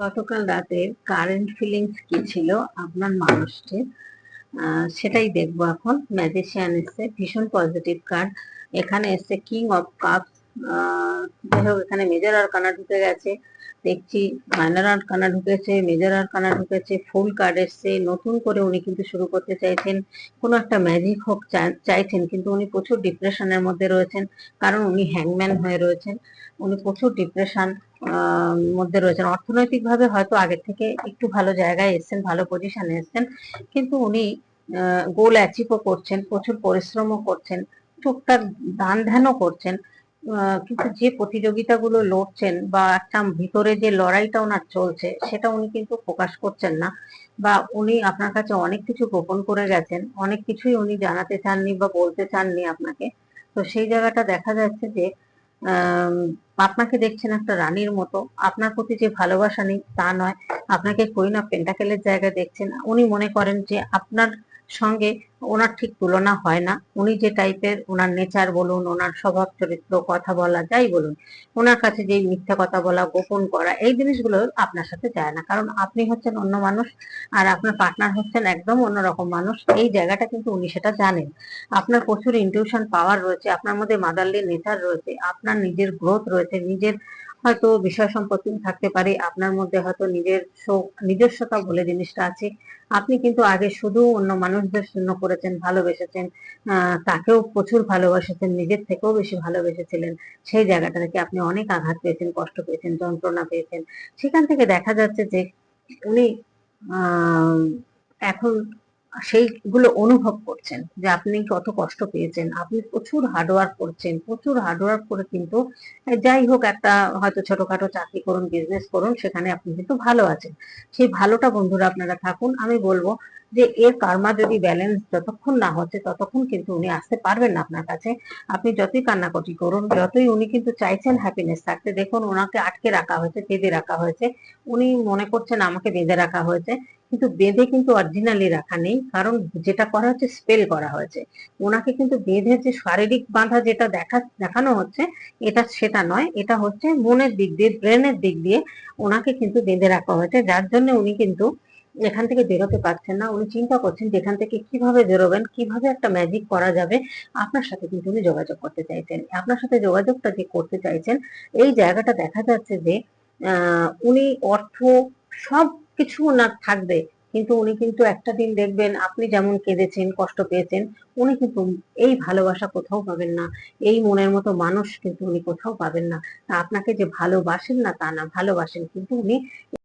গতকাল রাতের current feelings কি ছিল আপনার মানুষটির? সেটাই দেখবো এখন। ম্যাজিশিয়ান এসছে, ভীষণ পজিটিভ কার্ড। এখানে এসছে কিং অফ কাপস। যাই হোক, এখানে মেজর আরকানা ঢুকে গেছে দেখছি, মাইনর আরকানা ঢুকেছে, মেজর আরকানা ঢুকেছে, ফুল কার্ড এসছে। নতুন করে উনি কিন্তু শুরু করতে চাইছেন, কোনো একটা ম্যাজিক হোক চাইছেন, কিন্তু উনি প্রচুর ডিপ্রেশনের মধ্যে রয়েছেন, কারণ উনি হ্যাংম্যান হয়ে রয়েছেন। উনি প্রচুর ডিপ্রেশন মধ্যে রয়েছেন। অর্থনৈতিকভাবে হয়তো আগের থেকে একটু ভালো জায়গায় এসছেন, ভালো পজিশনে এসছেন, কিন্তু উনি গোল অ্যাচিভও করছেন, প্রচুর পরিশ্রমও করছেন, টুকটাক দান ধ্যানও করছেন। কিন্তু যে প্রতিযোগিতাগুলো লড়ছেন বা একটা ভিতরে যে লড়াইটা ওনার চলছে, সেটা উনি কিন্তু প্রকাশ করছেন না, বা উনি আপনার কাছে অনেক কিছু গোপন করে গেছেন, অনেক কিছুই উনি জানাতে চাননি বা বলতে চাননি আপনাকে। তো সেই জায়গাটা দেখা যাচ্ছে যে আহ আপনাকে দেখছেন একটা রানীর মতো, আপনার প্রতি যে ভালোবাসা নেই তা নয়, আপনাকে কুইন অফ পেন্টাকেলের জায়গায় দেখছেন। উনি মনে করেন যে আপনার সঙ্গে ওনার ঠিক তুলনা হয় না। উনি যে টাইপের, ওনার নেচার বলুন, ওনার স্বভাব চরিত্র, কথা বলা যাই বলুন, ওনার কাছে যে মিথ্যা কথা বলা, গোপন করা, এই জিনিসগুলো আপনার সাথে যায় না, কারণ আপনি হচ্ছেন অন্য মানুষ আর আপনার পার্টনার হচ্ছেন একদম অন্যরকম মানুষ। এই জায়গাটা কিন্তু উনি সেটা জানেন। আপনার প্রচুর ইনটিউশন পাওয়ার রয়েছে, আপনার মধ্যে মাদারলি নেচার রয়েছে, আপনার নিজের গ্রোথ রয়েছে, নিজের হয়তো বিষয় সম্পত্তি থাকতে পারে, আপনার মধ্যে হয়তো নিজস্বতা বলে জিনিসটা আছে। আপনি কিন্তু আগে শুধু অন্য মানুষদের শূন্য করেছেন, ভালোবেসেছেন, তাকেও প্রচুর ভালোবাসেছেন, নিজের থেকেও বেশি ভালোবেসেছিলেন। সেই জায়গাটা থেকে আপনি অনেক আঘাত পেয়েছেন, কষ্ট পেয়েছেন, যন্ত্রণা পেয়েছেন। সেখান থেকে দেখা যাচ্ছে যে উনি আহ এখন সেইগুলো অনুভব করছেন যে আপনি কত কষ্ট পেয়েছেন। আপনি প্রচুর হার্ডওয়ার্ক করছেন, প্রচুর হার্ডওয়ার্ক করে কিন্তু যাই হোক, একটা হয়তো ছোটখাটো চাকরি করুন, বিজনেস করুন, সেখানে আপনি কিন্তু ভালো আছেন। সেই ভালোটা বন্ধুরা আপনারা থাকুন। আমি বলবো যে এর কার্মা যদি ব্যালেন্স যতক্ষণ না হচ্ছে, ততক্ষণ কিন্তু উনি আসতে পারবেন না আপনার কাছে। আপনি যতই কান্নাকাটি করুন, যতই, উনি কিন্তু চাইছেন হ্যাপিনেস থাকতে। দেখুন, ওনাকে আটকে রাখা হয়েছে, বেঁধে রাখা হয়েছে। উনি মনে করছেন আমাকে বেঁধে রাখা হয়েছে, কিন্তু বেঁধে কিন্তু অরিজিনালি রাখা নেই, কারণ যেটা করা হচ্ছে স্পেল করা হয়েছে। ওনাকে কিন্তু বেঁধে যে শারীরিক বাঁধা যেটা দেখানো হচ্ছে, এটা সেটা নয়, এটা হচ্ছে মনের দিক দিয়ে, ব্রেনের দিক দিয়ে ওনাকে কিন্তু বেঁধে রাখা হয়েছে, যার জন্য উনি কিন্তু এখান থেকে বেরোতে পারছেন না। উনি চিন্তা করছেন যে এখান থেকে কিভাবে বেরোবেন, কিভাবে একটা ম্যাজিক করা যাবে। আপনার সাথে কিন্তু উনি যোগাযোগ করতে চাইছেন। আপনার সাথে যোগাযোগটা যে করতে চাইছেন, এই জায়গাটা দেখা যাচ্ছে যে উনি অর্থ সব কিছু ওনার থাকবে, কিন্তু উনি কিন্তু একটা দিন দেখবেন আপনি যেমন কেঁদেছেন, কষ্ট পেয়েছেন, উনি কিন্তু এই ভালোবাসা কোথাও পাবেন না, এই মনের মতো মানুষ কিন্তু উনি কোথাও পাবেন না। তা আপনাকে যে ভালোবাসেন না তা না, ভালোবাসেন, কিন্তু উনি